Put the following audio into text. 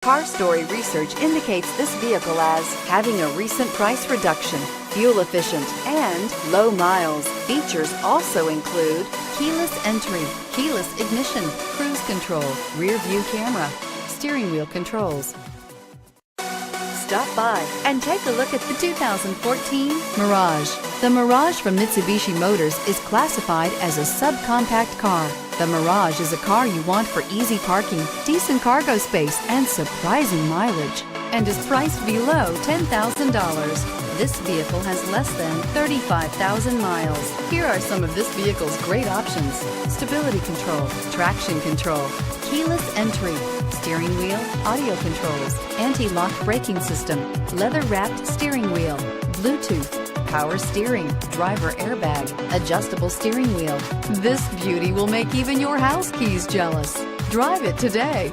Car Story research indicates this vehicle as having a recent price reduction, fuel efficient, and low miles. Features also include keyless entry, keyless ignition, cruise control, rear view camera, steering wheel controls. Stop by and take a look at the 2014 Mirage. The Mirage from Mitsubishi Motors is classified as a subcompact car. The Mirage is a car you want for easy parking, decent cargo space, and surprising mileage, and is priced below $10,000. This vehicle has less than 35,000 miles. Here are some of this vehicle's great options: stability control, traction control, keyless entry, steering wheel audio controls, anti-lock braking system, leather-wrapped steering wheel, Bluetooth, power steering, driver airbag, adjustable steering wheel. This beauty will make even your house keys jealous. Drive it today.